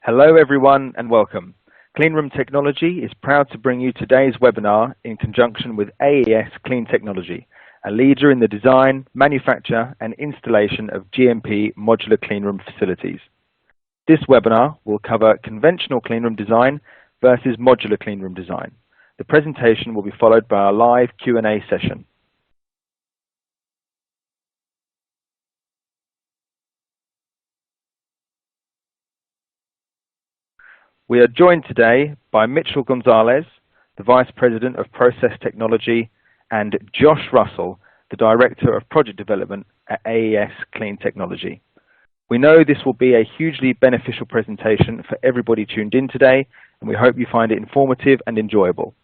Hello everyone and welcome. Cleanroom Technology is proud to bring you today's webinar in conjunction with AES Clean Technology, a leader in the design, manufacture and installation of GMP modular cleanroom facilities. This webinar will cover conventional cleanroom design versus modular cleanroom design. The presentation will be followed by a live Q&A session. We are joined today by Mitchell Gonzalez, the Vice President of Process Technology, and Josh Russell, the Director of Project Development at AES Clean Technology. We know this will be a hugely beneficial presentation for everybody tuned in today, and we hope you find it informative and enjoyable.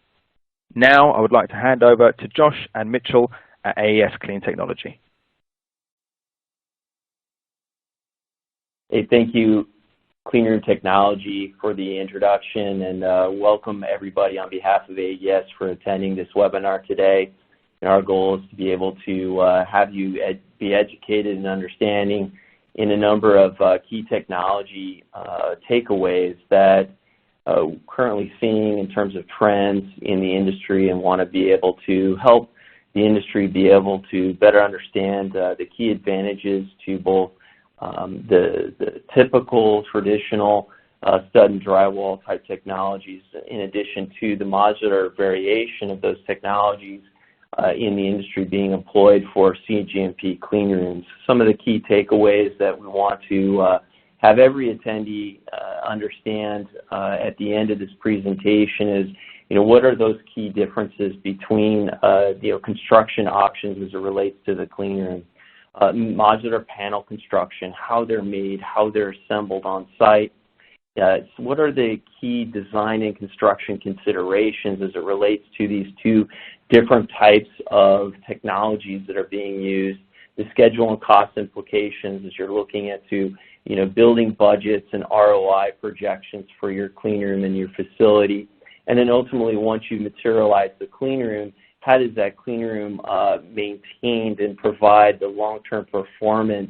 Now, I would like to hand over to Josh and Mitchell at AES Clean Technology. Hey, thank you, Cleanroom Technology, for the introduction, and welcome everybody on behalf of AES for attending this webinar today. And our goal is to be able to have you be educated and understanding in a number of key technology takeaways that we're currently seeing in terms of trends in the industry, and want to be able to help the industry be able to better understand the key advantages to both the typical traditional stud and drywall type technologies, in addition to the modular variation of those technologies in the industry being employed for CGMP clean rooms. Some of the key takeaways that we want to have every attendee understand at the end of this presentation is, what are those key differences between construction options as it relates to the clean room. Modular panel construction, how they're made, how they're assembled on site. What are the key design and construction considerations as it relates to these two different types of technologies that are being used, the schedule and cost implications as you're looking at building budgets and ROI projections for your clean room and your facility. And then ultimately, once you materialize the clean room, how does that clean room maintained and provide the long-term performance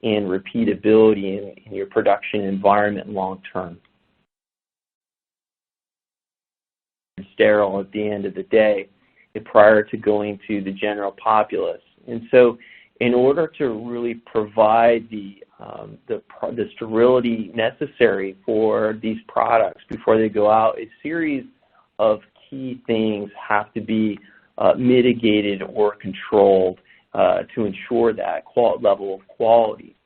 and repeatability in your production environment long-term? Sterile at the end of the day prior to going to the general populace. And so in order to really provide the sterility necessary for these products before they go out, a series of key things have to be mitigated or controlled to ensure that level of quality.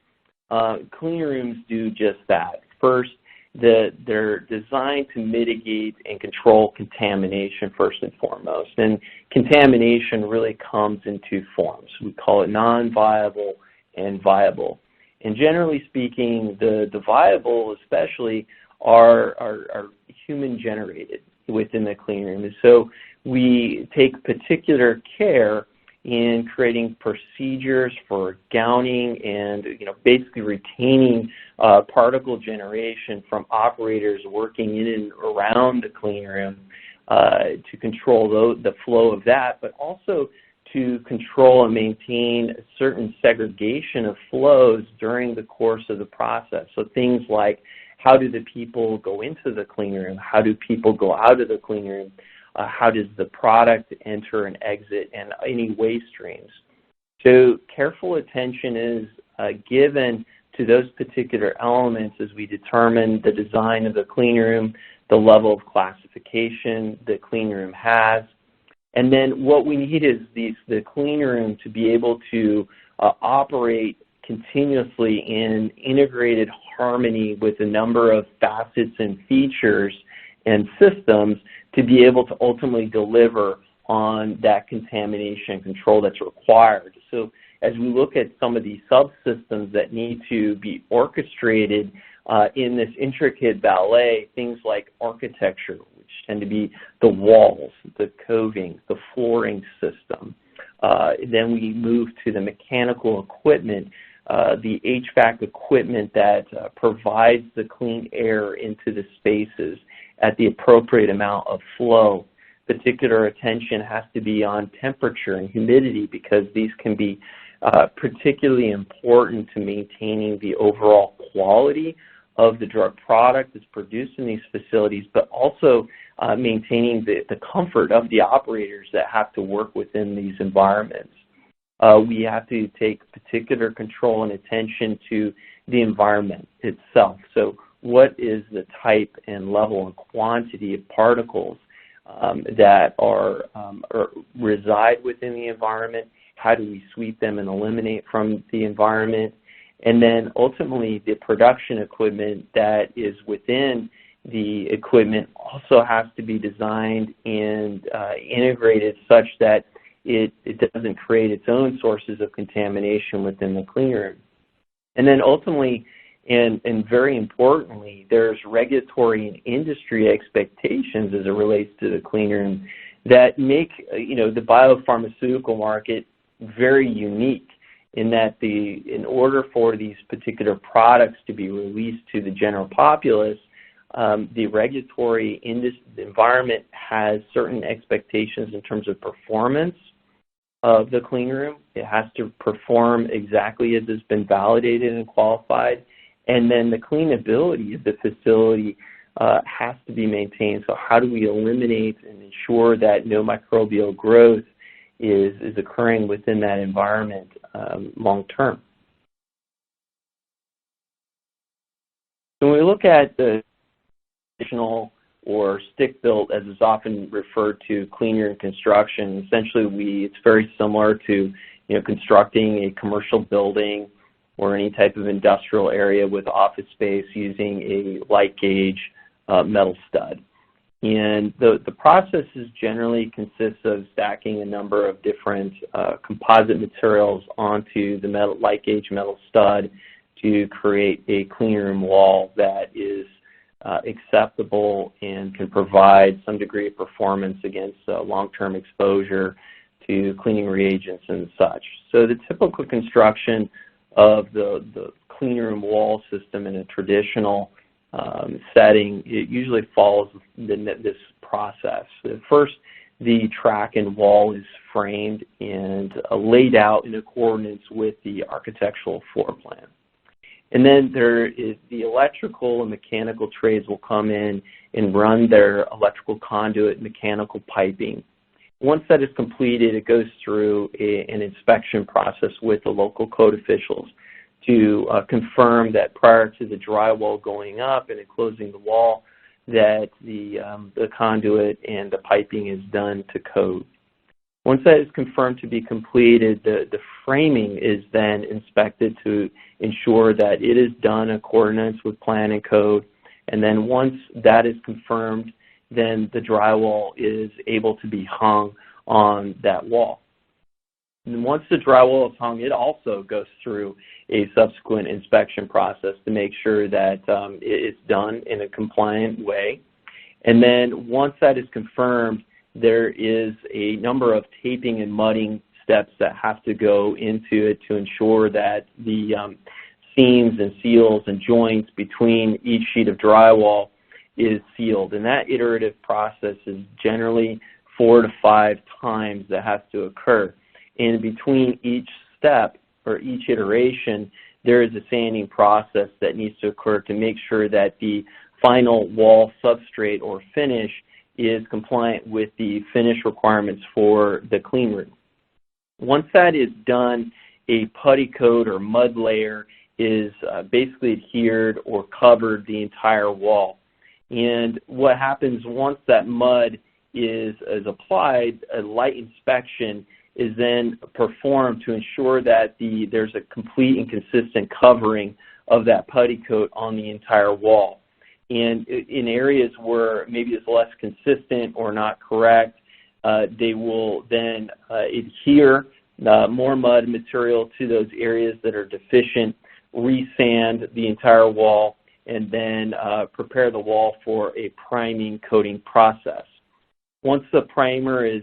Clean rooms do just that. First, they're designed to mitigate and control contamination first and foremost. And contamination really comes in two forms. We call it non-viable and viable. And generally speaking, the viable especially are human-generated within the clean room. And so we take particular care in creating procedures for gowning and basically retaining particle generation from operators working in and around the clean room to control the flow of that, but also to control and maintain a certain segregation of flows during the course of the process. So things like, how do the people go into the clean room? How do people go out of the clean room? How does the product enter and exit, and any waste streams? So careful attention is given to those particular elements as we determine the design of the clean room, the level of classification the clean room has. And then what we need is the clean room to be able to operate continuously in integrated harmony with a number of facets and features and systems to be able to ultimately deliver on that contamination control that's required. So as we look at some of these subsystems that need to be orchestrated in this intricate ballet, things like architecture, which tend to be the walls, the coving, the flooring system. Then we move to the mechanical equipment, the HVAC equipment that provides the clean air into the spaces at the appropriate amount of flow. Particular attention has to be on temperature and humidity, because these can be particularly important to maintaining the overall quality of the drug product that's produced in these facilities, but also maintaining the comfort of the operators that have to work within these environments. We have to take particular control and attention to the environment itself. So what is the type and level and quantity of particles that reside within the environment? How do we sweep them and eliminate from the environment? And then ultimately the production equipment that is within the equipment also has to be designed and integrated such that it doesn't create its own sources of contamination within the clean room. And then ultimately, and very importantly, there's regulatory and industry expectations as it relates to the clean room that make the biopharmaceutical market very unique, in that in order for these particular products to be released to the general populace, the regulatory environment has certain expectations in terms of performance of the clean room. It has to perform exactly as it's been validated and qualified. And then the cleanability of the facility has to be maintained. So how do we eliminate and ensure that no microbial growth is occurring within that environment long term? So when we look at the traditional or stick-built, as is often referred to, clean room construction, essentially it's very similar to constructing a commercial building or any type of industrial area with office space using a light gauge metal stud. And the process generally consists of stacking a number of different composite materials onto the light gauge metal stud to create a clean room wall that is acceptable and can provide some degree of performance against long-term exposure to cleaning reagents and such. So the typical construction of the clean room wall system in a traditional setting, it usually follows this process. First, the track and wall is framed and laid out in accordance with the architectural floor plan. And then there is the electrical and mechanical trades will come in and run their electrical conduit mechanical piping. Once that is completed, it goes through an inspection process with the local code officials to confirm that prior to the drywall going up and enclosing the wall, that the conduit and the piping is done to code. Once that is confirmed to be completed, the framing is then inspected to ensure that it is done in accordance with plan and code. And then once that is confirmed, then the drywall is able to be hung on that wall. And once the drywall is hung, it also goes through a subsequent inspection process to make sure that it's done in a compliant way. And then once that is confirmed, there is a number of taping and mudding steps that have to go into it to ensure that the seams and seals and joints between each sheet of drywall is sealed. And that iterative process is generally 4 to 5 times that has to occur. And between each step or each iteration, there is a sanding process that needs to occur to make sure that the final wall substrate or finish is compliant with the finish requirements for the clean room. Once that is done, a putty coat or mud layer is basically adhered or covered the entire wall. And what happens once that mud is applied, a light inspection is then performed to ensure that there's a complete and consistent covering of that putty coat on the entire wall. And in areas where maybe it's less consistent or not correct, they will then adhere more mud material to those areas that are deficient, resand the entire wall, and then prepare the wall for a priming coating process. Once the primer is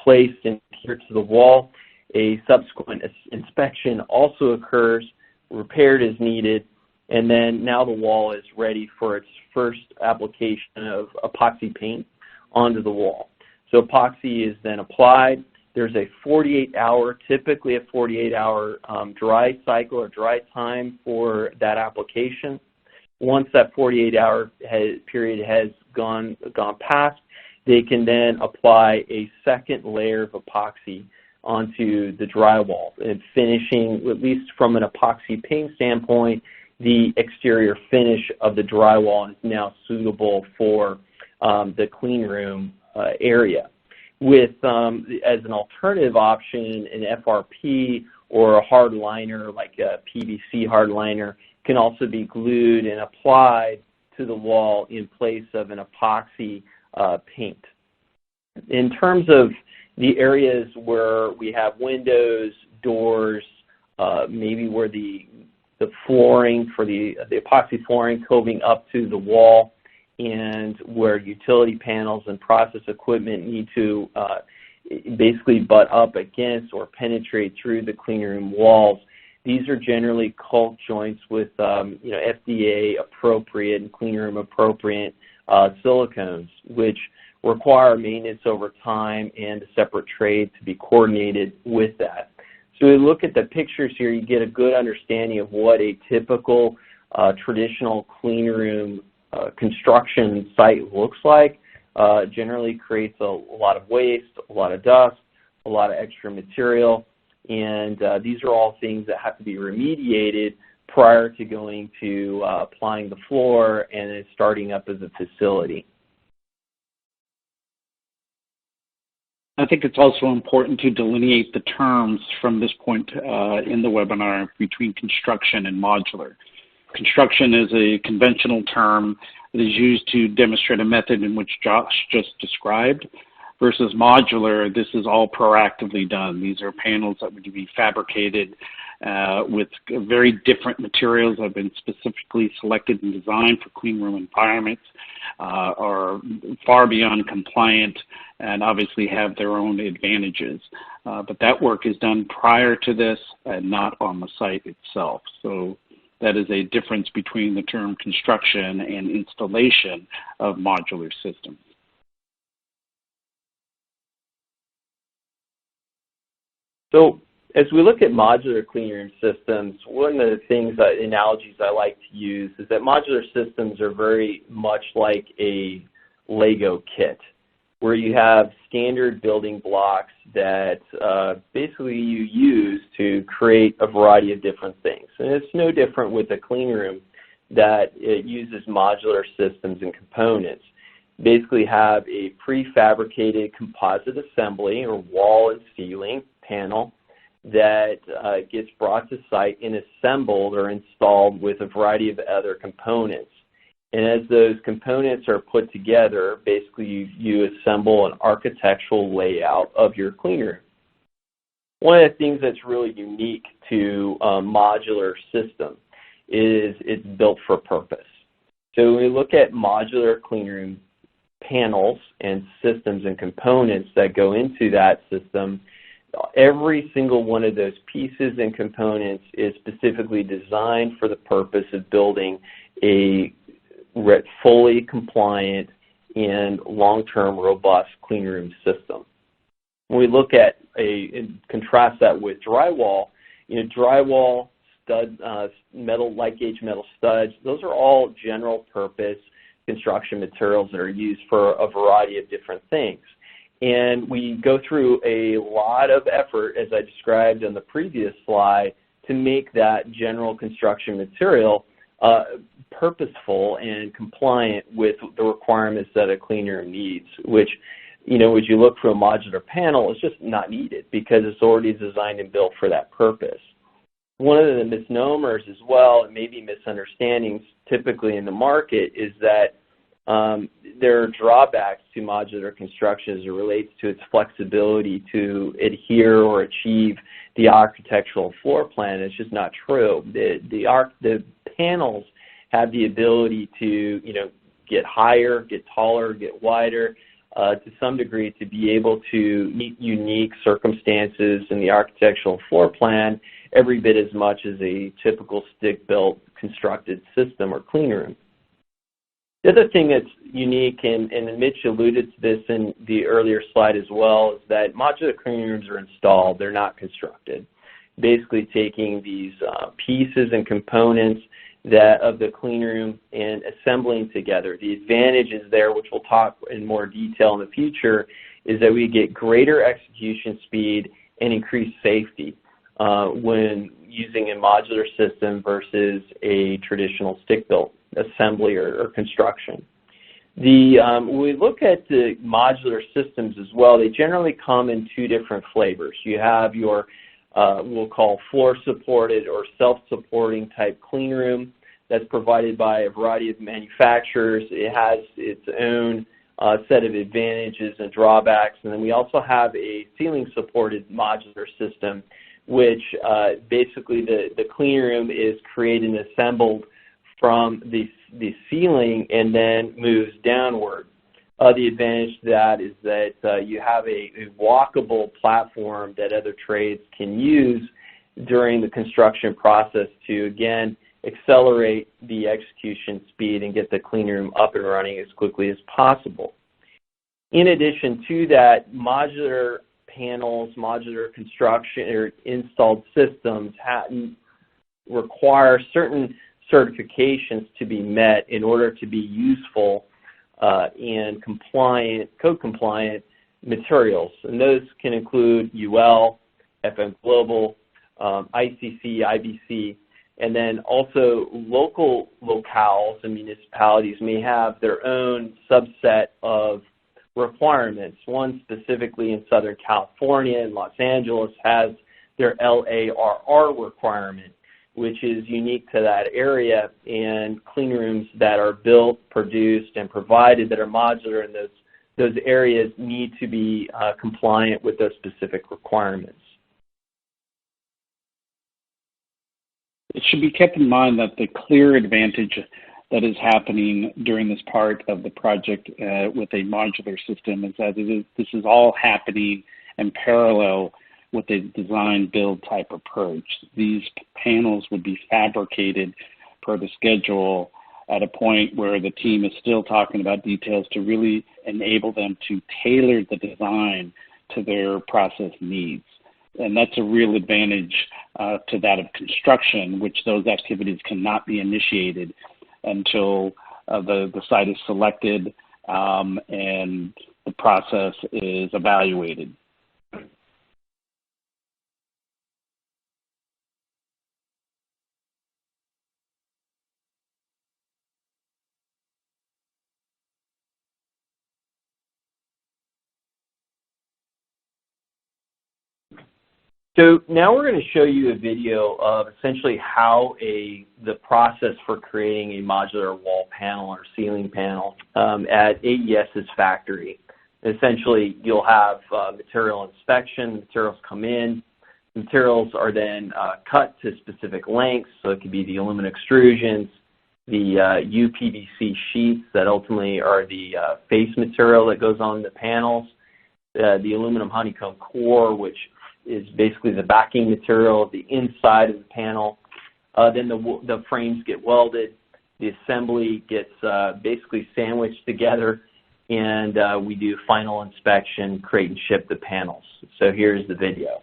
placed and adhered to the wall, a subsequent inspection also occurs, repaired as needed, and then now the wall is ready for its first application of epoxy paint onto the wall. So epoxy is then applied. There's a 48-hour, typically a 48-hour dry cycle or dry time for that application. Once that 48-hour period has gone past, they can then apply a second layer of epoxy onto the drywall and finishing, at least from an epoxy paint standpoint, the exterior finish of the drywall is now suitable for the clean room area. With, as an alternative option, an FRP or a hard liner like a PVC hard liner can also be glued and applied to the wall in place of an epoxy paint. In terms of the areas where we have windows, doors, maybe where the flooring for the epoxy flooring coving up to the wall, and where utility panels and process equipment need to basically butt up against or penetrate through the clean room walls. These are generally caulk joints with FDA appropriate and clean room appropriate silicones, which require maintenance over time and a separate trade to be coordinated with that. So we look at the pictures here, you get a good understanding of what a typical traditional clean room construction site looks like. Generally creates a lot of waste, a lot of dust, a lot of extra material, and these are all things that have to be remediated prior to going to applying the floor and then starting up as a facility. I think it's also important to delineate the terms from this point in the webinar between construction and modular. Construction is a conventional term that is used to demonstrate a method in which Josh just described, versus modular. This is all proactively done. These are panels that would be fabricated with very different materials that have been specifically selected and designed for clean room environments, are far beyond compliant, and obviously have their own advantages. But that work is done prior to this and not on the site itself. So that is a difference between the term construction and installation of modular systems. So as we look at modular clean room systems, one of the things, analogies I like to use is that modular systems are very much like a Lego kit, where you have standard building blocks that basically you use to create a variety of different things. And it's no different with a clean room that it uses modular systems and components. Basically have a prefabricated composite assembly or wall and ceiling panel that gets brought to site and assembled or installed with a variety of other components. And as those components are put together, basically you assemble an architectural layout of your clean room. One of the things that's really unique to a modular system is it's built for purpose. So when we look at modular clean room panels and systems and components that go into that system, every single one of those pieces and components is specifically designed for the purpose of building a fully compliant and long-term robust clean room system. When we look at and contrast that with drywall, drywall, stud, light gauge metal studs, those are all general purpose construction materials that are used for a variety of different things. And we go through a lot of effort, as I described on the previous slide, to make that general construction material purposeful and compliant with the requirements that a clean room needs, which, as you look for a modular panel, is just not needed because it's already designed and built for that purpose. One of the misnomers as well, and maybe misunderstandings typically in the market, is that there are drawbacks to modular construction as it relates to its flexibility to adhere or achieve the architectural floor plan. It's just not true. The panels have the ability to, get higher, get taller, get wider, to some degree to be able to meet unique circumstances in the architectural floor plan every bit as much as a typical stick-built constructed system or clean room. The other thing that's unique, and Mitch alluded to this in the earlier slide as well, is that modular clean rooms are installed, they're not constructed. Basically taking these pieces and components of the clean room and assembling together. The advantages there, which we'll talk in more detail in the future, is that we get greater execution speed and increased safety when using a modular system versus a traditional stick-built assembly or construction. When we look at the modular systems as well, they generally come in two different flavors. You have your we'll call floor-supported or self-supporting type clean room that's provided by a variety of manufacturers. It has its own set of advantages and drawbacks. And then we also have a ceiling-supported modular system, which basically the clean room is created and assembled from the ceiling and then moves downward. The advantage to that is that you have a walkable platform that other trades can use during the construction process to, again, accelerate the execution speed and get the clean room up and running as quickly as possible. In addition to that, modular panels, modular construction or installed systems require certain certifications to be met in order to be useful and code compliant materials. And those can include UL, FM Global, ICC, IBC, and then also local locales and municipalities may have their own subset of requirements. One specifically in Southern California and Los Angeles has their LARR requirement, which is unique to that area, and clean rooms that are built, produced, and provided that are modular in those areas need to be compliant with those specific requirements. It should be kept in mind that the clear advantage that is happening during this part of the project with a modular system is that this is all happening in parallel with a design-build type approach. These panels would be fabricated per the schedule at a point where the team is still talking about details to really enable them to tailor the design to their process needs. And that's a real advantage to that of construction, which those activities cannot be initiated until the site is selected and the process is evaluated. So now we're going to show you a video of essentially how the process for creating a modular wall panel or ceiling panel at AES's factory. Essentially, you'll have material inspection, materials come in, materials are then cut to specific lengths, so it could be the aluminum extrusions, the UPVC sheets that ultimately are the face material that goes on the panels, the aluminum honeycomb core, which is basically the backing material of the inside of the panel. Then the frames get welded, the assembly gets basically sandwiched together, and we do final inspection, create and ship the panels. So here's the video.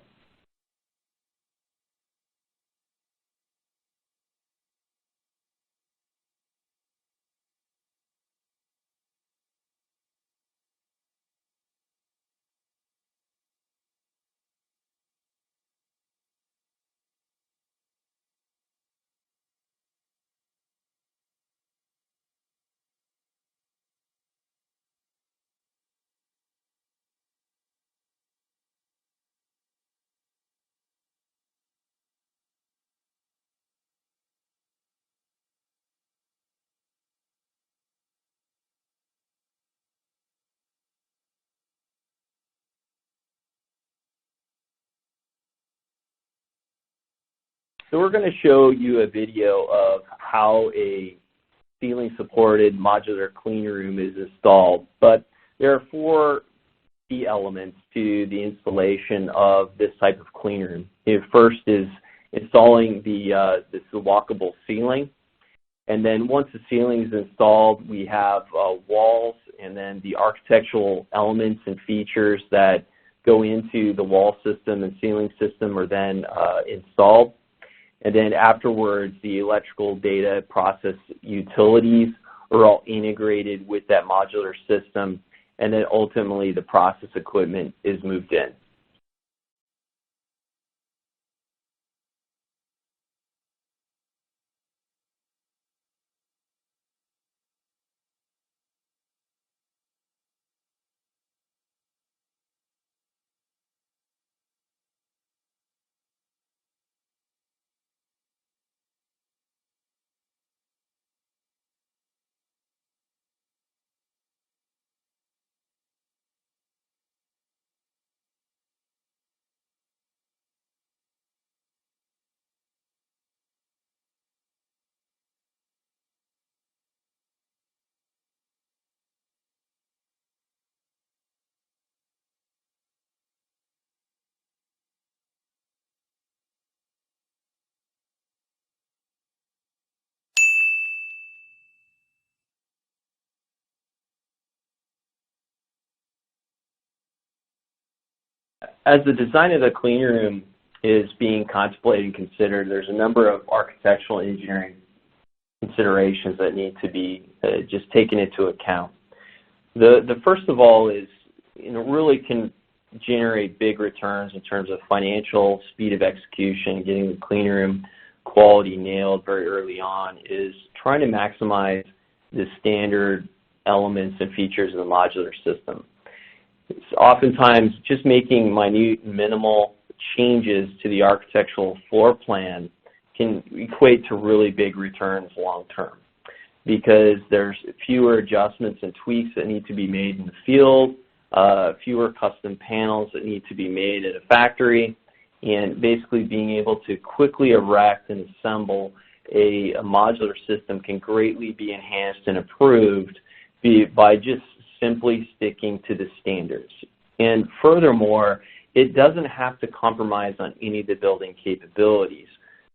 So we're going to show you a video of how a ceiling-supported modular clean room is installed. But there are four key elements to the installation of this type of clean room. First is installing this walkable ceiling. And then once the ceiling is installed, we have walls and then the architectural elements and features that go into the wall system and ceiling system are then installed. And then afterwards, the electrical data process utilities are all integrated with that modular system, and then ultimately the process equipment is moved in. As the design of the clean room is being contemplated and considered, there's a number of architectural engineering considerations that need to be just taken into account. The first of all is, really can generate big returns in terms of financial, speed of execution, getting the clean room quality nailed very early on, is trying to maximize the standard elements and features of the modular system. It's oftentimes just making minute, minimal changes to the architectural floor plan can equate to really big returns long term, because there's fewer adjustments and tweaks that need to be made in the field, fewer custom panels that need to be made at a factory, and basically being able to quickly erect and assemble a modular system can greatly be enhanced and improved by just simply sticking to the standards. And furthermore, it doesn't have to compromise on any of the building capabilities.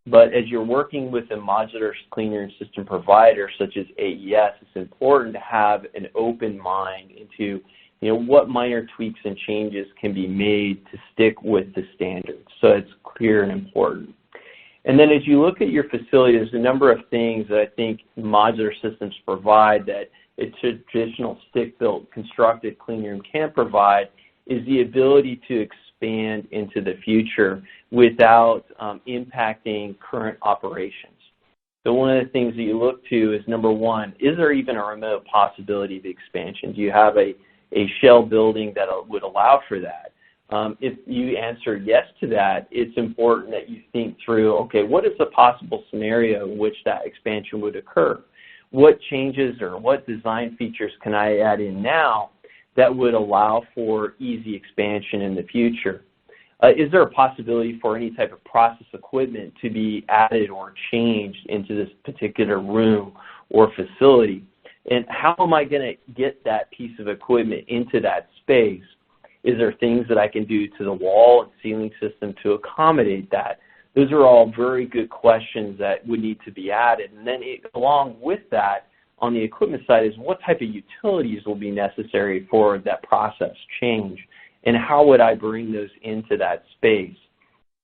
But as you're working with a modular clean room system provider such as AES, it's important to have an open mind into what minor tweaks and changes can be made to stick with the standards. So it's clear and important. And then as you look at your facility, there's a number of things that I think modular systems provide that a traditional stick-built constructed clean room can't provide, is the ability to expand into the future without impacting current operations. So one of the things that you look to is, number one, is there even a remote possibility of expansion? Do you have a shell building that would allow for that? If you answer yes to that, it's important that you think through, okay, what is the possible scenario in which that expansion would occur? What changes or what design features can I add in now that would allow for easy expansion in the future? Is there a possibility for any type of process equipment to be added or changed into this particular room or facility? And how am I going to get that piece of equipment into that space? Is there things that I can do to the wall and ceiling system to accommodate that? Those are all very good questions that would need to be added. And then along with that, on the equipment side, is what type of utilities will be necessary for that process change, and how would I bring those into that space?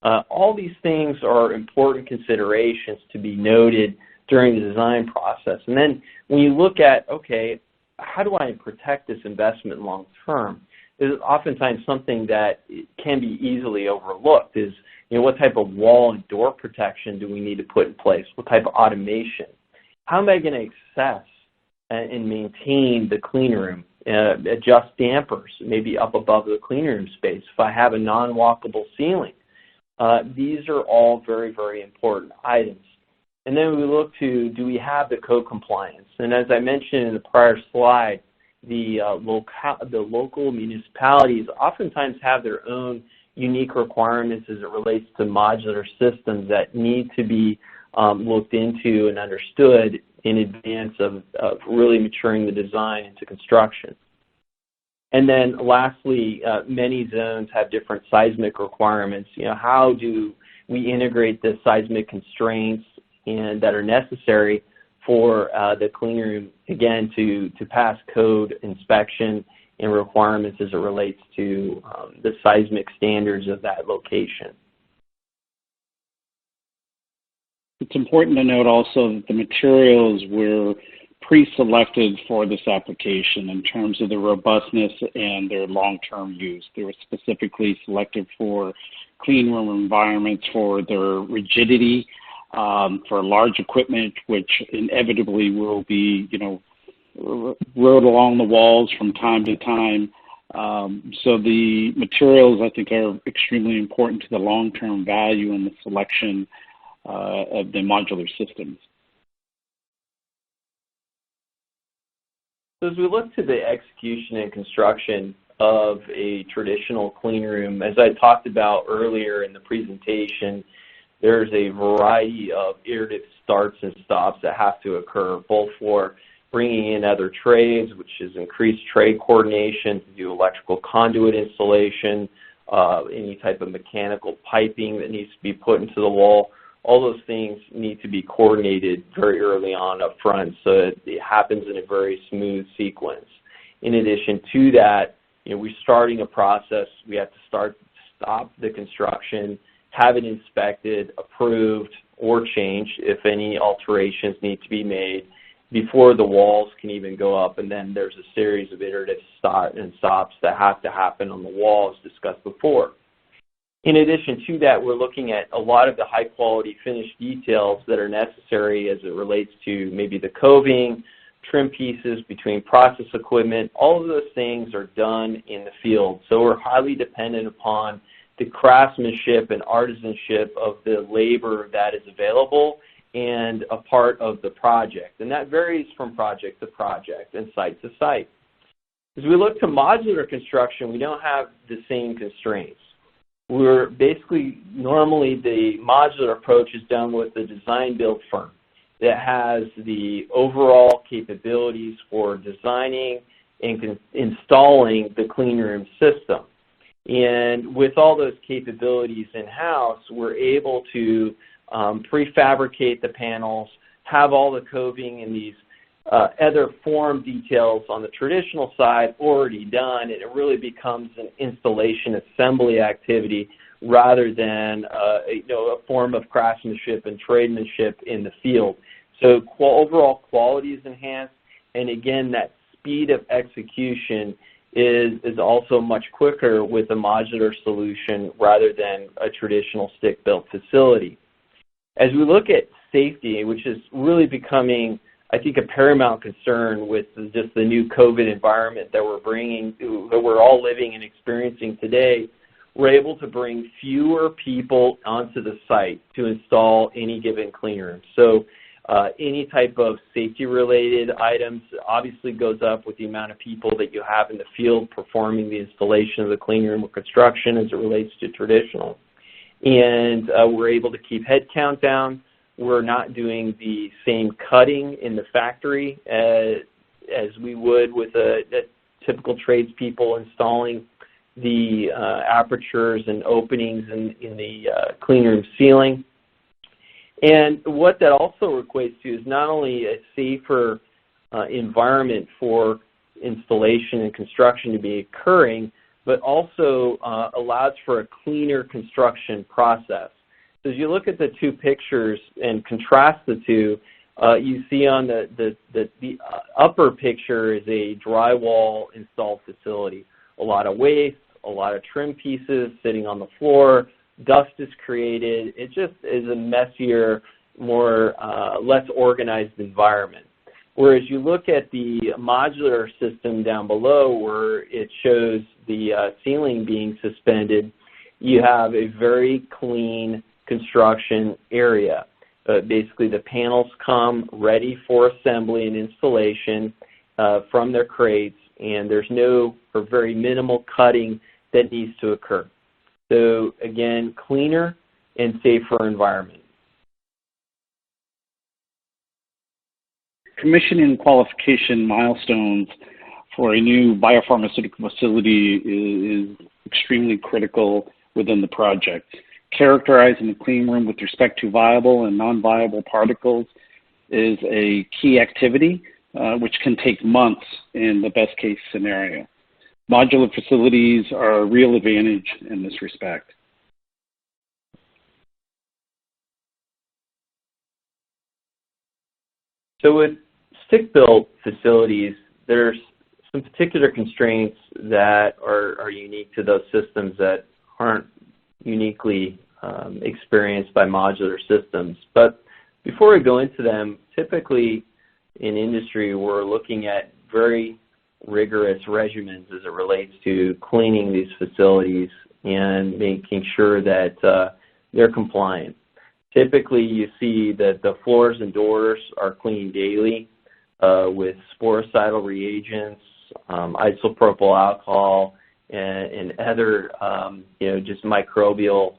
All these things are important considerations to be noted during the design process. And then when you look at, okay, how do I protect this investment long term? There's oftentimes something that can be easily overlooked is, what type of wall and door protection do we need to put in place? What type of automation? How am I going to access and maintain the clean room? Adjust dampers, maybe up above the clean room space. If I have a non-walkable ceiling, these are all very, very important items. And then we look to, do we have the code compliance? And as I mentioned in the prior slide, the local municipalities oftentimes have their own unique requirements as it relates to modular systems that need to be looked into and understood in advance of really maturing the design into construction. And then lastly, many zones have different seismic requirements. How do we integrate the seismic constraints that are necessary for the clean room, again, to pass code inspection and requirements as it relates to the seismic standards of that location. It's important to note also that the materials were pre-selected for this application in terms of the robustness and their long-term use. They were specifically selected for clean room environments for their rigidity, for large equipment, which inevitably will be, rode along the walls from time to time. So the materials, I think, are extremely important to the long-term value and the selection of the modular systems. So as we look to the execution and construction of a traditional clean room, as I talked about earlier in the presentation, there's a variety of iterative starts and stops that have to occur, both for bringing in other trades, which is increased trade coordination to do electrical conduit installation, any type of mechanical piping that needs to be put into the wall. All those things need to be coordinated very early on up front so that it happens in a very smooth sequence. In addition to that, we're starting a process. We have to stop the construction, have it inspected, approved, or changed if any alterations need to be made before the walls can even go up. And then there's a series of iterative start and stops that have to happen on the walls discussed before. In addition to that, we're looking at a lot of the high-quality finished details that are necessary as it relates to maybe the coving, trim pieces between process equipment. All of those things are done in the field. So we're highly dependent upon the craftsmanship and artisanship of the labor that is available and a part of the project. And that varies from project to project and site to site. As we look to modular construction, we don't have the same constraints. We're basically, normally the modular approach is done with the design-build firm that has the overall capabilities for designing and installing the clean room system. And with all those capabilities in-house, we're able to prefabricate the panels, have all the coving and these other form details on the traditional side already done, and it really becomes an installation assembly activity rather than a form of craftsmanship and tradesmanship in the field. So overall quality is enhanced, and again, that speed of execution is also much quicker with a modular solution rather than a traditional stick-built facility. As we look at safety, which is really becoming, I think, a paramount concern with just the new COVID environment that we're all living and experiencing today, we're able to bring fewer people onto the site to install any given clean room. So any type of safety-related items obviously goes up with the amount of people that you have in the field performing the installation of the clean room or construction as it relates to traditional. And we're able to keep head count down. We're not doing the same cutting in the factory as we would with a typical tradespeople installing the apertures and openings in the clean room ceiling. And what that also equates to is not only a safer environment for installation and construction to be occurring, but also allows for a cleaner construction process. So as you look at the two pictures and contrast the two, you see on the upper picture is a drywall installed facility. A lot of waste, a lot of trim pieces sitting on the floor, dust is created. It just is a messier, less organized environment. Whereas you look at the modular system down below where it shows the ceiling being suspended, you have a very clean construction area. Basically, the panels come ready for assembly and installation from their crates, and there's no or very minimal cutting that needs to occur. So again, cleaner and safer environment. Commissioning and qualification milestones for a new biopharmaceutical facility is extremely critical within the project. Characterizing the clean room with respect to viable and non-viable particles is a key activity which can take months in the best case scenario. Modular facilities are a real advantage in this respect. So with stick-built facilities, there's some particular constraints that are unique to those systems that aren't uniquely experienced by modular systems. But before we go into them, typically in industry, we're looking at very rigorous regimens as it relates to cleaning these facilities and making sure that they're compliant. Typically, you see that the floors and doors are cleaned daily with sporicidal reagents, isopropyl alcohol, and other, just microbial,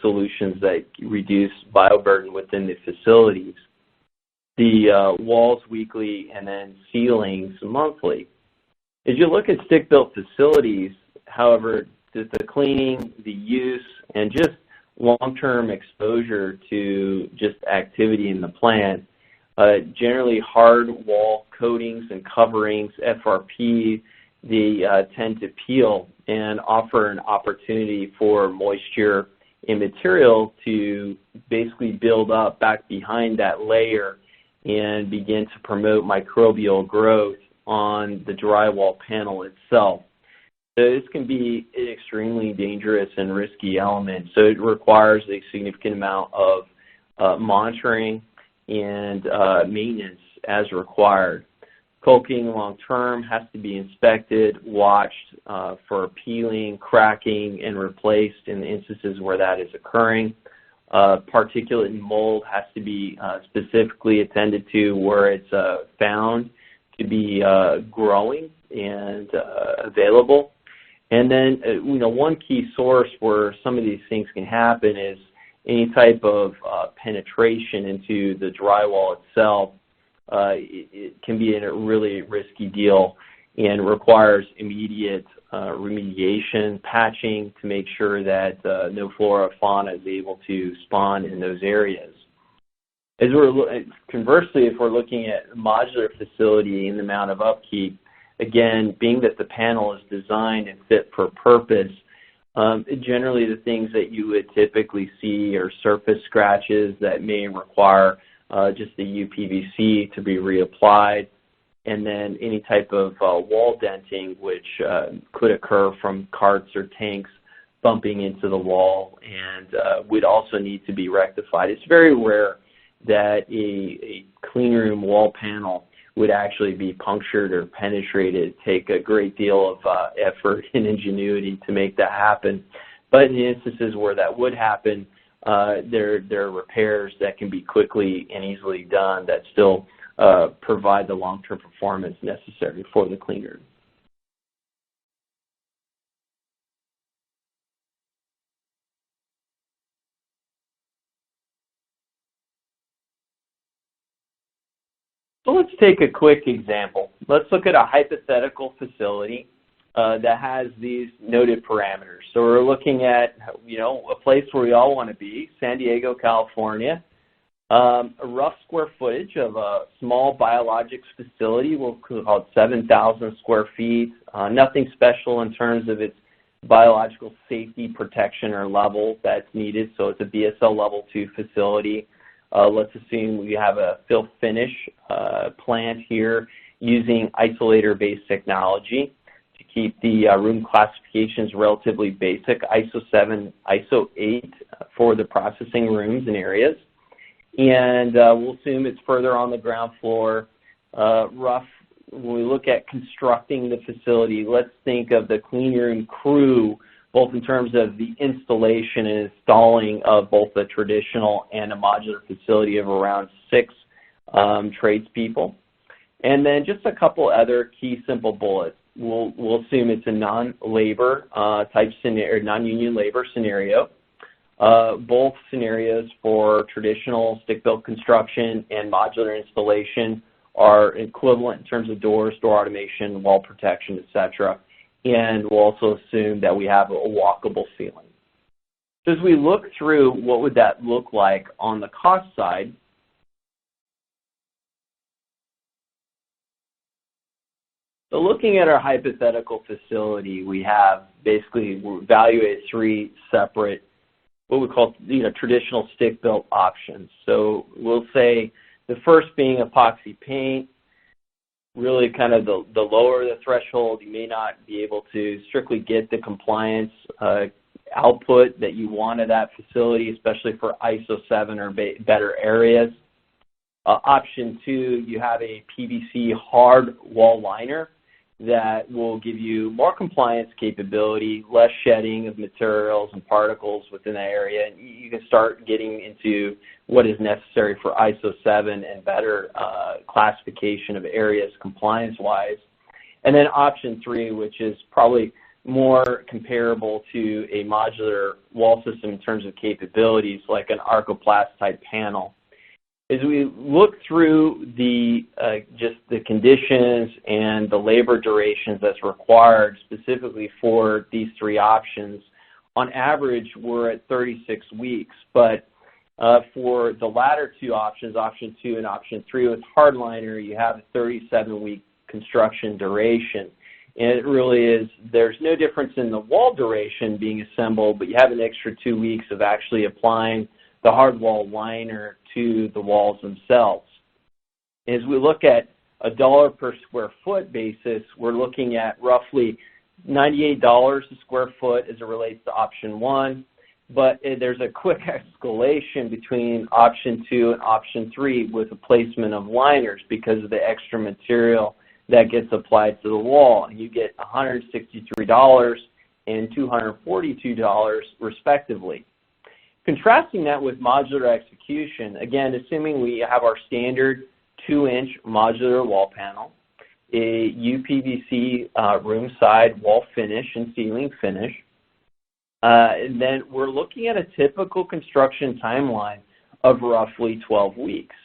solutions that reduce bioburden within the facilities. The walls weekly and then ceilings monthly. As you look at stick-built facilities, however, the cleaning, the use, and just long-term exposure to just activity in the plant, generally hard wall coatings and coverings, FRP, they tend to peel and offer an opportunity for moisture and material to basically build up back behind that layer and begin to promote microbial growth on the drywall panel itself. So this can be an extremely dangerous and risky element. So it requires a significant amount of monitoring and maintenance as required. Caulking long-term has to be inspected, watched for peeling, cracking, and replaced in the instances where that is occurring. Particulate and mold has to be specifically attended to where it's found to be growing and available. And then, one key source where some of these things can happen is any type of penetration into the drywall itself. It can be a really risky deal and requires immediate remediation, patching to make sure that no flora or fauna is able to spawn in those areas. Conversely, if we're looking at a modular facility and the amount of upkeep, again, being that the panel is designed and fit for purpose, generally the things that you would typically see are surface scratches that may require just the UPVC to be reapplied, and then any type of wall denting which could occur from carts or tanks bumping into the wall and would also need to be rectified. It's very rare that a clean room wall panel would actually be punctured or penetrated. Take a great deal of effort and ingenuity to make that happen. But in the instances where that would happen, there are repairs that can be quickly and easily done that still provide the long-term performance necessary for the clean room. So let's take a quick example. Let's look at a hypothetical facility that has these noted parameters. So we're looking at, a place where we all want to be, San Diego, California. A rough square footage of a small biologics facility, we'll call it 7,000 square feet. Nothing special in terms of its biological safety, protection, or level that's needed. So it's a BSL level 2 facility. Let's assume we have a fill finish plant here using isolator-based technology to keep the room classifications relatively basic, ISO 7, ISO 8 for the processing rooms and areas. And we'll assume it's further on the ground floor. Rough, when we look at constructing the facility, let's think of the clean room crew, both in terms of the installation and installing of both a traditional and a modular facility of around 6 tradespeople. And then just a couple other key simple bullets. We'll assume it's a non-labor type scenario, non-union labor scenario. Both scenarios for traditional stick-built construction and modular installation are equivalent in terms of doors, door automation, wall protection, etc. And we'll also assume that we have a walkable ceiling. So as we look through, what would that look like on the cost side? So looking at our hypothetical facility, we have basically evaluated 3 separate, what we call traditional stick-built options. So we'll say The first being epoxy paint. Really kind of the lower the threshold, you may not be able to strictly get the compliance output that you want of that facility, especially for ISO 7 or better areas. Option 2, you have a PVC hard wall liner that will give you more compliance capability, less shedding of materials and particles within that area, and you can start getting into what is necessary for ISO 7 and better classification of areas compliance-wise. And then option 3, which is probably more comparable to a modular wall system in terms of capabilities, like an Arcoplast type panel. As we look through the just the conditions and the labor durations that's required specifically for these 3 options, on average we're at 36 weeks. But for the latter 2 options, option 2 and option 3 with hardliner, you have a 37-week construction duration. And it really is, there's no difference in the wall duration being assembled, but you have an extra 2 weeks of actually applying the hard wall liner to the walls themselves. As we look at $1 per square foot basis, we're looking at roughly $98 a square foot as it relates to option 1, but there's a quick escalation between option 2 and option 3 with the placement of liners because of the extra material that gets applied to the wall. And you get $163 and $242 respectively. Contrasting that with modular execution, again, assuming we have our standard 2-inch modular wall panel, a UPVC room side wall finish and ceiling finish, and then we're looking at a typical construction timeline of roughly 12 weeks.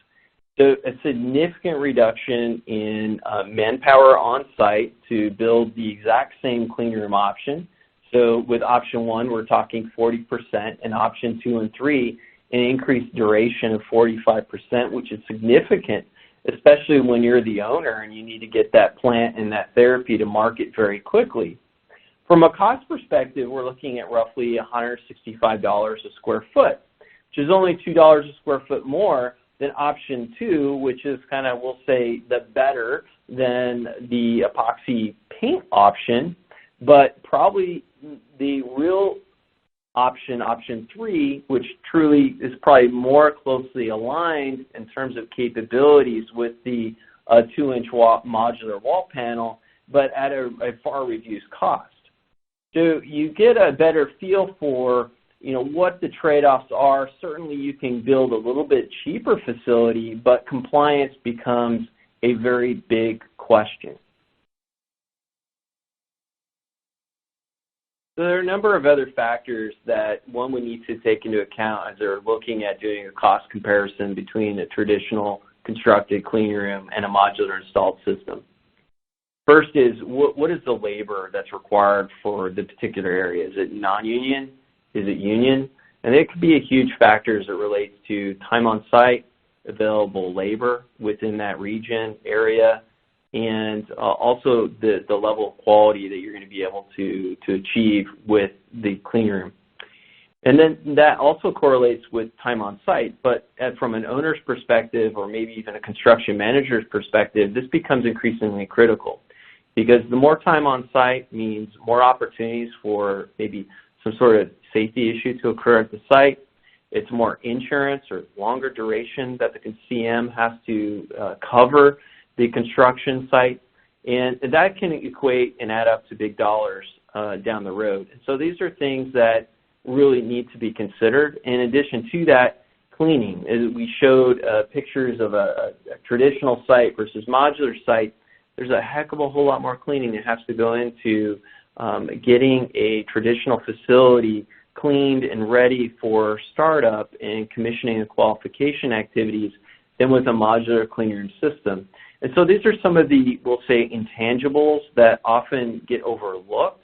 So a significant reduction in manpower on site to build the exact same clean room option. So with option 1, we're talking 40%, and option 2 and 3, an increased duration of 45%, which is significant, especially when you're the owner and you need to get that plant and that therapy to market very quickly. From a cost perspective, we're looking at roughly $165 a square foot, which is only $2 a square foot more than option 2, which is kind of, we'll say, the better than the epoxy paint option, but probably the real option, option 3, which truly is probably more closely aligned in terms of capabilities with the 2-inch modular wall panel, but at a far reduced cost. So you get a better feel for what the trade-offs are. Certainly you can build a little bit cheaper facility, but compliance becomes a very big question. So there are a number of other factors that one would need to take into account as they're looking at doing a cost comparison between a traditional constructed clean room and a modular installed system. First is, what is the labor that's required for the particular area? Is it non-union? Is it union? And it could be a huge factor as it relates to time on site, available labor within that region, area, and also the level of quality that you're going to be able to achieve with the clean room. And then that also correlates with time on site, but from an owner's perspective or maybe even a construction manager's perspective, this becomes increasingly critical because the more time on site means more opportunities for maybe some sort of safety issue to occur at the site. It's more insurance or longer duration that the CM has to cover the construction site, and that can equate and add up to big dollars down the road. And so these are things that really need to be considered. In addition to that, cleaning. As we showed pictures of a traditional site versus modular site, there's a heck of a whole lot more cleaning that has to go into getting a traditional facility cleaned and ready for startup and commissioning and qualification activities than with a modular clean room system. And so these are some of the, we'll say, intangibles that often get overlooked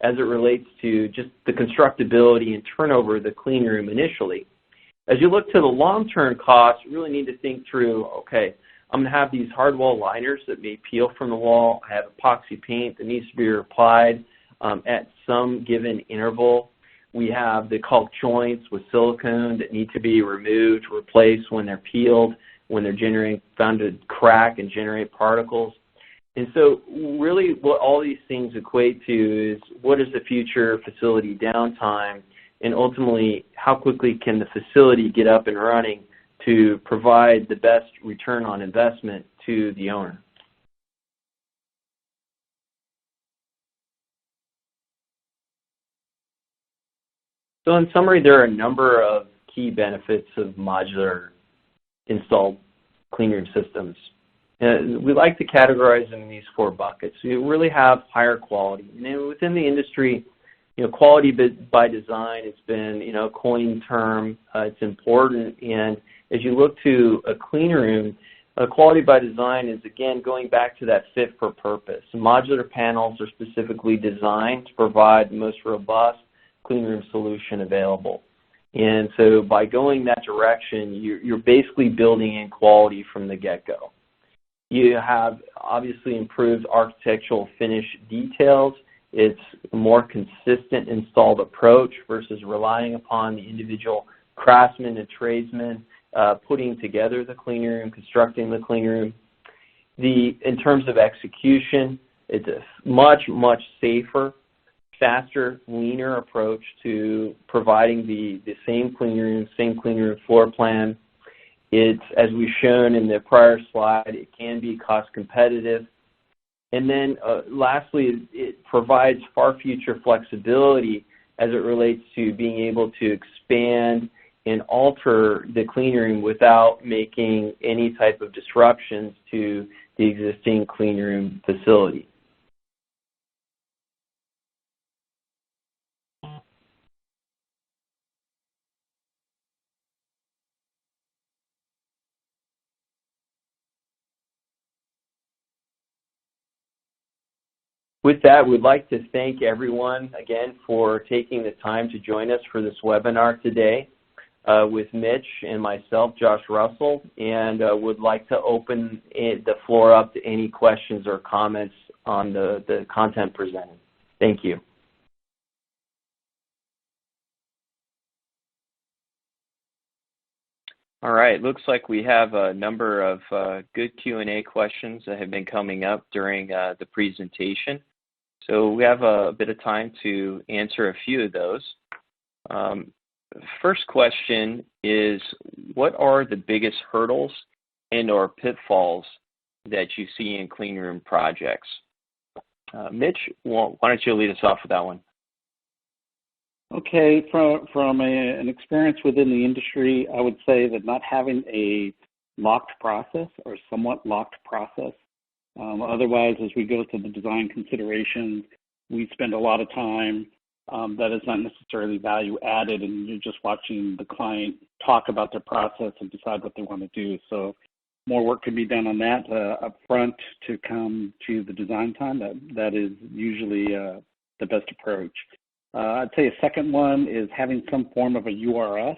as it relates to just the constructability and turnover of the clean room initially. As you look to the long-term costs, you really need to think through, okay, I'm going to have these hard wall liners that may peel from the wall. I have epoxy paint that needs to be applied at some given interval. We have the caulk joints with silicone that need to be removed, replaced when they're peeled. when they're found to crack and generate particles. And so really what all these things equate to is what is the future facility downtime, and ultimately how quickly can the facility get up and running to provide the best return on investment to the owner. So in summary, there are a number of key benefits of modular installed cleanroom systems. We like to categorize them in these 4 buckets. You really have higher quality. And within the industry, quality by design has been, a coined term. It's important. And as you look to a clean room, quality by design is, again, going back to that fit for purpose. Modular panels are specifically designed to provide the most robust cleanroom solution available. And so by going that direction, you're basically building in quality from the get-go. You have obviously improved architectural finish details. It's a more consistent installed approach versus relying upon the individual craftsman and tradesmen putting together the cleanroom, constructing the cleanroom. In terms of execution, it's a much, much safer, faster, leaner approach to providing the same cleanroom floor plan. It's, as we've shown in the prior slide, it can be cost competitive. And then lastly, it provides far future flexibility as it relates to being able to expand and alter the cleanroom without making any type of disruptions to the existing cleanroom facility. With that, we'd like to thank everyone again for taking the time to join us for this webinar today with Mitch and myself, Josh Russell, and would like to open the floor up to any questions or comments on the content presented. Thank you. All right, looks like we have a number of good Q&A questions that have been coming up during the presentation. So we have a bit of time to answer a few of those. First question is, what are the biggest hurdles and or pitfalls that you see in cleanroom projects? Mitch, why don't you lead us off with that one? Okay, from an experience within the industry, I would say that not having a locked process or somewhat locked process. Otherwise, as we go through the design considerations, we spend a lot of time that is not necessarily value added, and you're just watching the client talk about their process and decide what they want to do. So more work can be done on that up front to come to the design time. That is usually the best approach. I'd say a second one is having some form of a URS,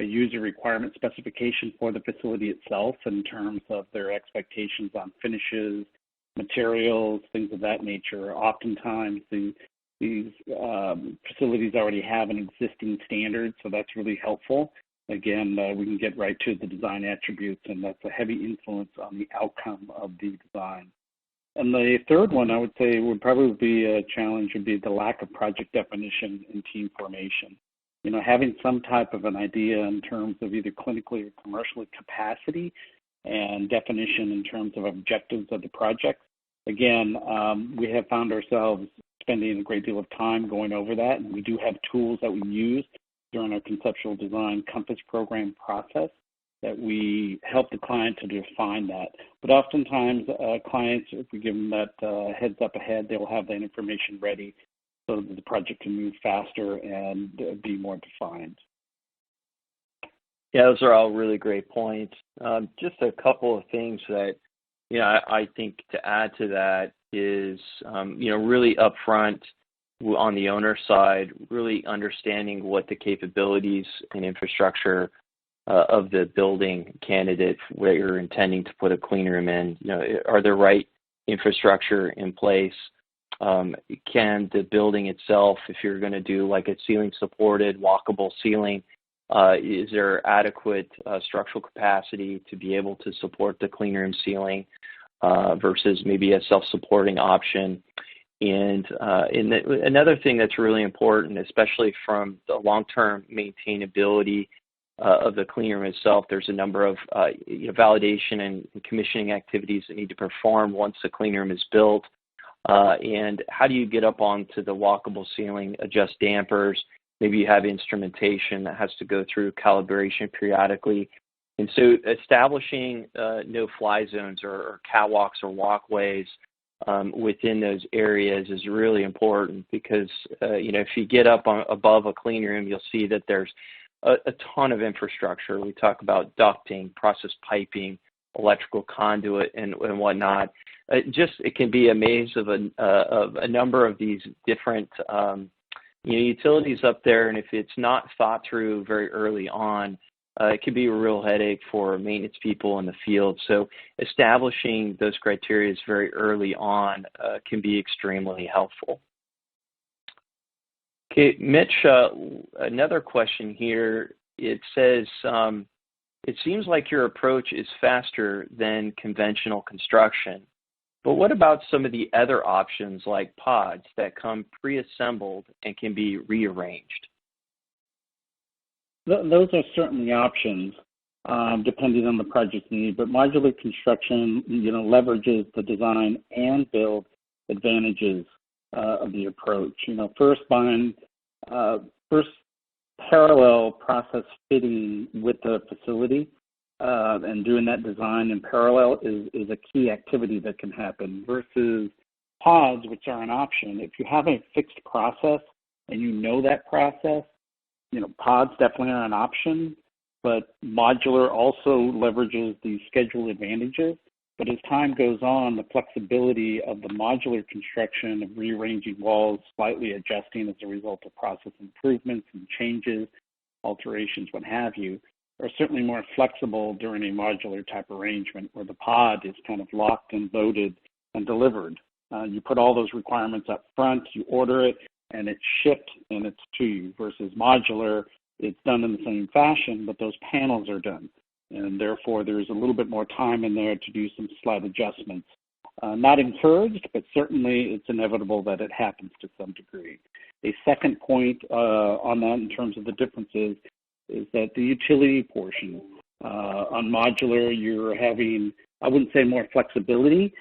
a user requirement specification for the facility itself in terms of their expectations on finishes, materials, things of that nature. Oftentimes these facilities already have an existing standard, so that's really helpful. Again, we can get right to the design attributes, and that's a heavy influence on the outcome of the design. And the third one I would say would probably be a challenge would be the lack of project definition and team formation. Having some type of an idea in terms of either clinically or commercially capacity and definition in terms of objectives of the project. Again, we have found ourselves spending a great deal of time going over that, and we do have tools that we use during our conceptual design Compass program process that we help the client to define that. But oftentimes clients, if we give them that heads up ahead, they will have that information ready so that the project can move faster and be more defined. Yeah, those are all really great points. Just a couple of things that, I think to add to that is, really upfront on the owner side, really understanding what the capabilities and infrastructure of the building candidate where you're intending to put a clean room in. Are the right infrastructure in place? Can the building itself, if you're going to do like a ceiling supported, walkable ceiling, Is there adequate structural capacity to be able to support the clean room ceiling versus maybe a self-supporting option? And another thing that's really important, especially from the long-term maintainability of the clean room itself, there's a number of validation and commissioning activities that need to perform once the clean room is built. And how do you get up onto the walkable ceiling, adjust dampers? Maybe you have instrumentation that has to go through calibration periodically. And so establishing no-fly zones or catwalks or walkways within those areas is really important because, if you get up above a clean room, you'll see that there's a ton of infrastructure. We talk about ducting, process piping, electrical conduit, and whatnot. It can be a maze of a number of these different utilities up there, and if it's not thought through very early on, it can be a real headache for maintenance people in the field. So establishing those criteria very early on can be extremely helpful. Okay, Mitch, another question here. It says, it seems like your approach is faster than conventional construction, but what about some of the other options like pods that come pre-assembled and can be rearranged? Those are certainly options, depending on the project need, but modular construction, leverages the design and build advantages of the approach. First parallel process fitting with the facility and doing that design in parallel is a key activity that can happen versus pods, which are an option. If you have a fixed process and you know that process, pods definitely are an option, but modular also leverages the schedule advantages. But as time goes on, the flexibility of the modular construction of rearranging walls, slightly adjusting as a result of process improvements and changes, alterations, what have you, are certainly more flexible during a modular type arrangement where the pod is kind of locked and loaded and delivered. You put all those requirements up front, you order it, and it's shipped and it's to you, versus modular, it's done in the same fashion, but those panels are done. And therefore, there's a little bit more time in there to do some slight adjustments. Not encouraged, but certainly it's inevitable that it happens to some degree. A second point on that in terms of the differences is that the utility portion. On modular, you're having, I wouldn't say more flexibility.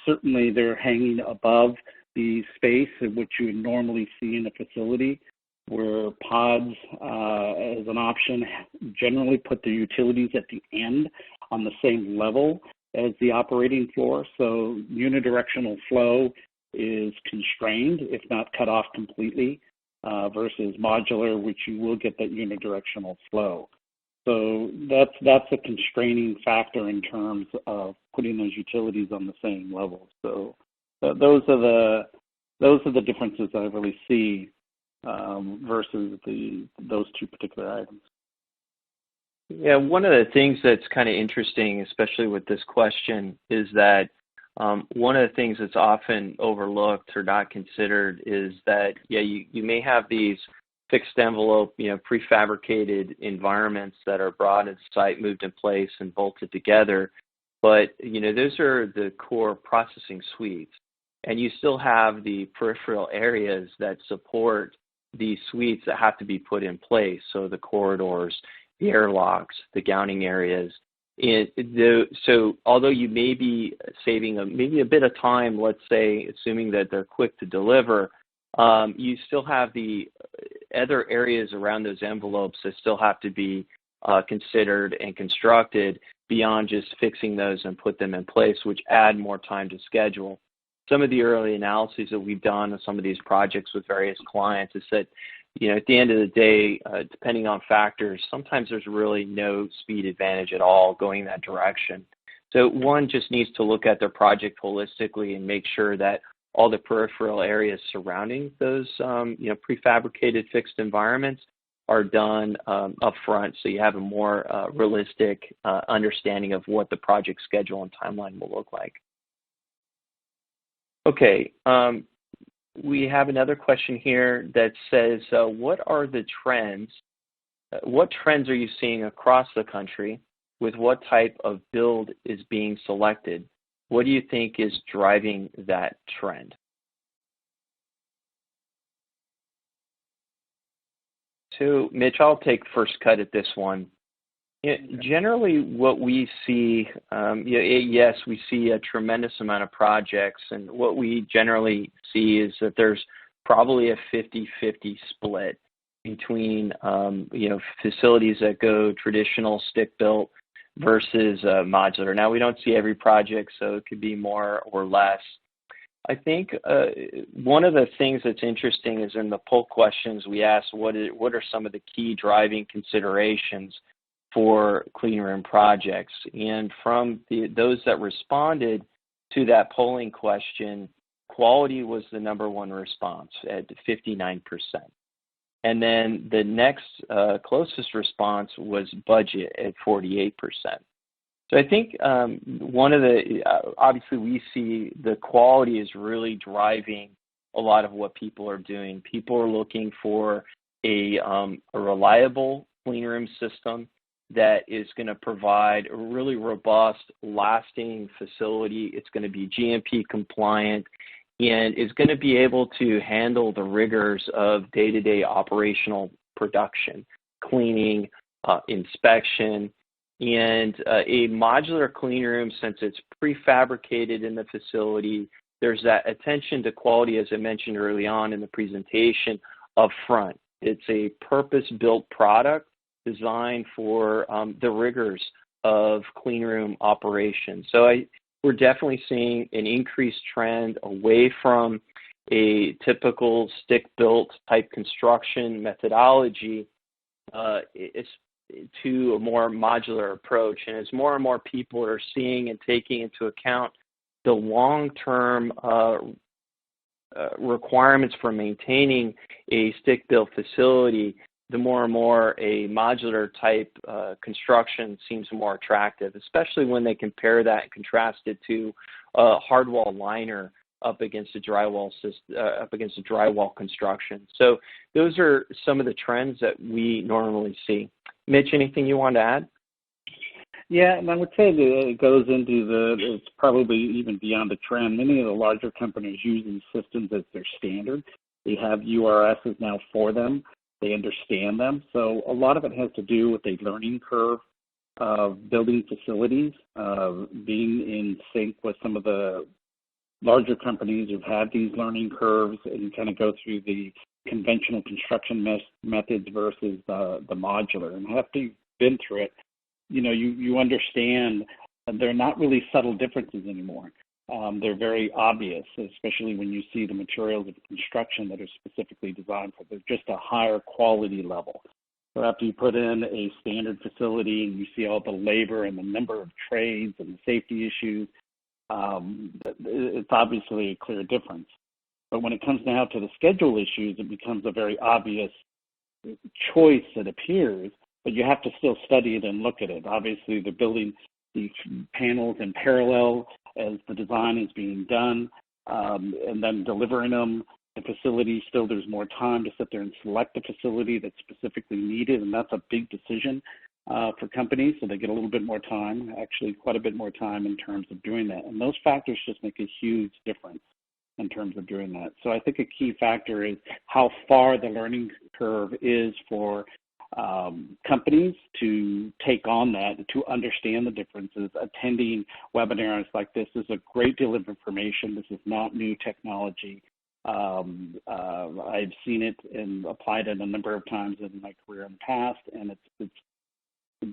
Certainly they're hanging above the space in which you would normally see in a facility, where pods as an option generally put the utilities at the end on the same level as the operating floor. So unidirectional flow is constrained, if not cut off completely, versus modular, which you will get that unidirectional flow. So that's a constraining factor in terms of putting those utilities on the same level. So those are the differences I really see versus those two particular items. Yeah, one of the things that's kind of interesting, especially with this question, is that one of the things that's often overlooked or not considered is that, you may have these fixed envelope, prefabricated environments that are brought into site, moved in place, and bolted together. But, those are the core processing suites. And you still have the peripheral areas that support these suites that have to be put in place. So the corridors, the airlocks, the gowning areas. So although you may be saving maybe a bit of time, let's say, assuming that they're quick to deliver, you still have the other areas around those envelopes that still have to be considered and constructed beyond just fixing those and put them in place, which add more time to schedule. Some of the early analyses that we've done on some of these projects with various clients is that, at the end of the day, depending on factors, sometimes there's really no speed advantage at all going that direction. So one just needs to look at their project holistically and make sure that all the peripheral areas surrounding those, prefabricated fixed environments are done up front, so you have a more realistic understanding of what the project schedule and timeline will look like. Okay, we have another question here that says, what are the trends what trends are you seeing across the country with what type of build is being selected? What do you think is driving that trend? So, Mitch, I'll take first cut at this one. Generally, what we see, yes, we see a tremendous amount of projects, and what we generally see is that there's probably a 50-50 split between, facilities that go traditional stick-built versus modular. Now, we don't see every project, so it could be more or less. I think one of the things that's interesting is in the poll questions we asked, what are some of the key driving considerations for cleanroom projects? And from those that responded to that polling question, quality was the #1 response at 59%. And then the next closest response was budget at 48%. So I think one of the, obviously we see the quality is really driving a lot of what people are doing. People are looking for a reliable cleanroom system that is going to provide a really robust, lasting facility. It's going to be GMP compliant and is going to be able to handle the rigors of day-to-day operational production, cleaning, inspection. And a modular cleanroom, since it's prefabricated in the facility, there's that attention to quality, as I mentioned early on in the presentation, up front. It's a purpose-built product designed for the rigors of cleanroom operations. So we're definitely seeing an increased trend away from a typical stick-built type construction methodology to a more modular approach. And as more and more people are seeing and taking into account the long-term requirements for maintaining a stick-built facility, the more and more a modular type construction seems more attractive, especially when they compare that and contrast it to a hardwall liner up against a drywall construction. So those are some of the trends that we normally see. Mitch, anything you want to add? Yeah, and I would say that it goes into it's probably even beyond the trend. Many of the larger companies use these systems as their standard. They have URSs now for them. They understand them. So a lot of it has to do with a learning curve of building facilities, being in sync with some of the larger companies who've had these learning curves and kind of go through the conventional construction methods versus the modular. And after you've been through it, you understand they're not really subtle differences anymore. They're very obvious, especially when you see the materials of construction that are specifically designed for. They're just a higher quality level. So after you put in a standard facility and you see all the labor and the number of trades and the safety issues, it's obviously a clear difference. But when it comes now to the schedule issues, it becomes a very obvious choice, it appears, but you have to still study it and look at it. Obviously, they're building these panels in parallel as the design is being done, and then delivering them. The facility, still there's more time to sit there and select the facility that's specifically needed, and that's a big decision for companies, so they get a little bit more time, actually quite a bit more time in terms of doing that. And those factors just make a huge difference in terms of doing that. So I think a key factor is how far the learning curve is for companies to take on that, to understand the differences. Attending webinars like this is a great deal of information. This is not new technology. I've seen it and applied it a number of times in my career in the past, and it's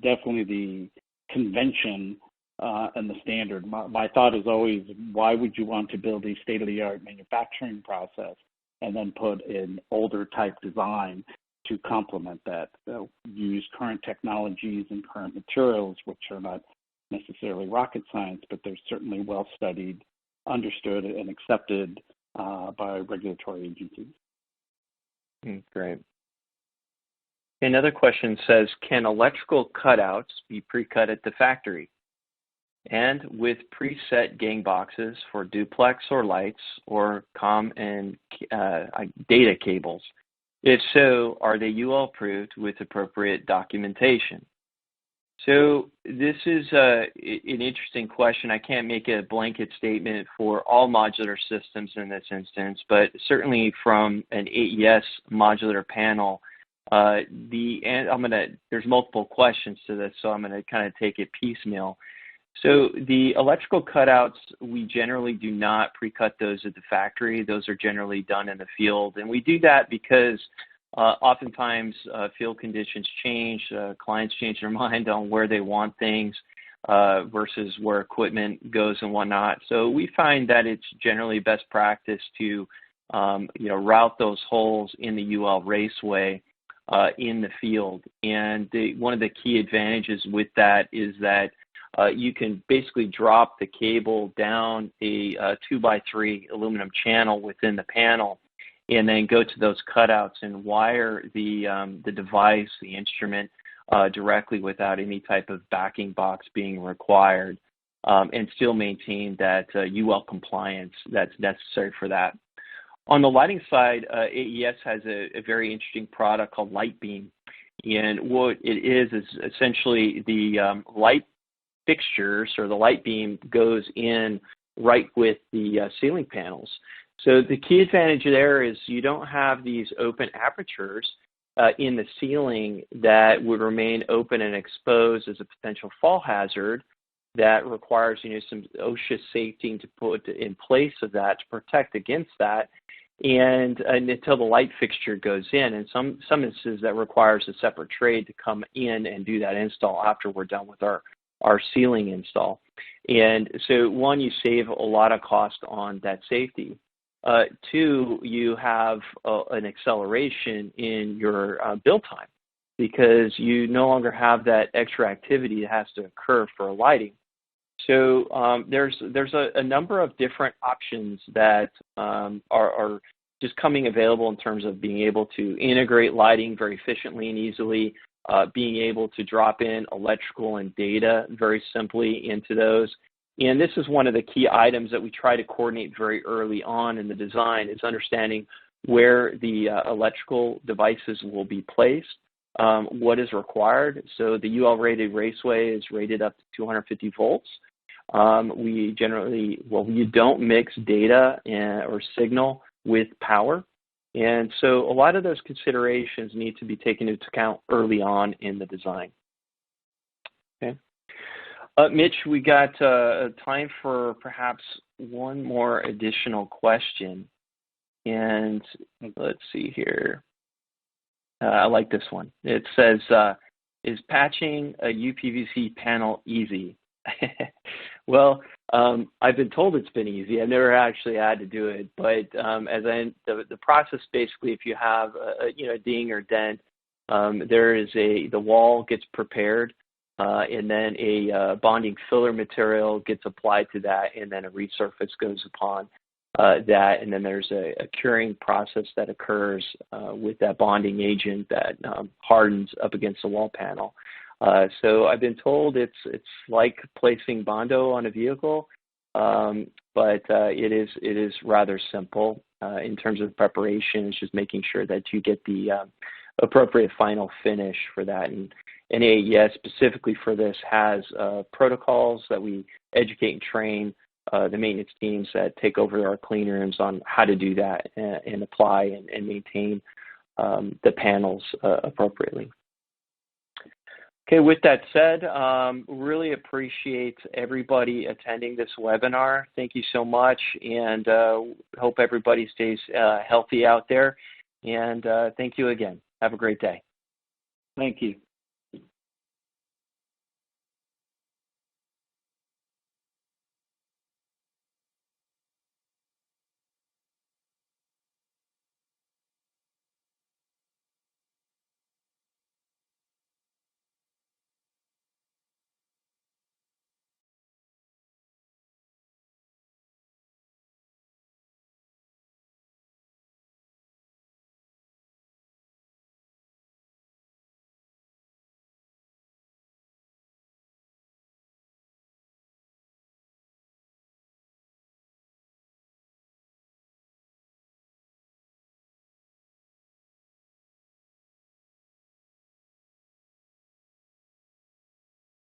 definitely the convention and the standard. My thought is always, why would you want to build a state-of-the-art manufacturing process and then put an older type design to complement that? Use current technologies and current materials, which are not necessarily rocket science, but they're certainly well studied, understood, and accepted by regulatory agencies. Great. Another question says, can electrical cutouts be pre-cut at the factory? And with preset gang boxes for duplex or lights or comm and data cables, If so, are they UL approved with appropriate documentation? So this is an interesting question. I can't make a blanket statement for all modular systems in this instance, but certainly from an AES modular panel, there's multiple questions to this, so I'm going to kind of take it piecemeal. So the electrical cutouts, we generally do not pre-cut those at the factory. Those are generally done in the field, and we do that because oftentimes field conditions change, clients change their mind on where they want things versus where equipment goes and whatnot. So we find that it's generally best practice to route those holes in the UL raceway in the field. And one of the key advantages with that is that you can basically drop the cable down a 2x3 aluminum channel within the panel, and then go to those cutouts and wire the device, the instrument, directly without any type of backing box being required, and still maintain that UL compliance that's necessary for that. On the lighting side, AES has a very interesting product called LightBeam, and what it is essentially the light fixtures, or the LightBeam goes in right with the ceiling panels. So the key advantage there is you don't have these open apertures in the ceiling that would remain open and exposed as a potential fall hazard that requires some OSHA safety to put in place of that to protect against that, and until the light fixture goes in. In some instances, that requires a separate trade to come in and do that install after we're done with our ceiling install. And so, one, you save a lot of cost on that safety. Two, you have an acceleration in your build time because you no longer have that extra activity that has to occur for lighting. So there's a number of different options that are just coming available in terms of being able to integrate lighting very efficiently and easily, being able to drop in electrical and data very simply into those. And this is one of the key items that we try to coordinate very early on in the design, is understanding where the electrical devices will be placed, what is required. So the UL rated raceway is rated up to 250 volts. You don't mix data or signal with power. And so a lot of those considerations need to be taken into account early on in the design. Okay. Mitch, we got time for perhaps one more additional question. And let's see here. I like this one. It says, is patching a UPVC panel easy? Well, I've been told it's been easy. I've never actually had to do it, but the process basically, if you have a ding or dent, the wall gets prepared, and then a bonding filler material gets applied to that, and then a resurface goes upon that, and then there's a curing process that occurs with that bonding agent that hardens up against the wall panel. So I've been told it's like placing Bondo on a vehicle, but it is rather simple in terms of preparation. It's just making sure that you get the appropriate final finish for that. And AES specifically for this has protocols that we educate and train the maintenance teams that take over our clean rooms on how to do that and apply and maintain the panels appropriately. Okay, with that said, really appreciate everybody attending this webinar. Thank you so much, and hope everybody stays healthy out there. And thank you again. Have a great day. Thank you.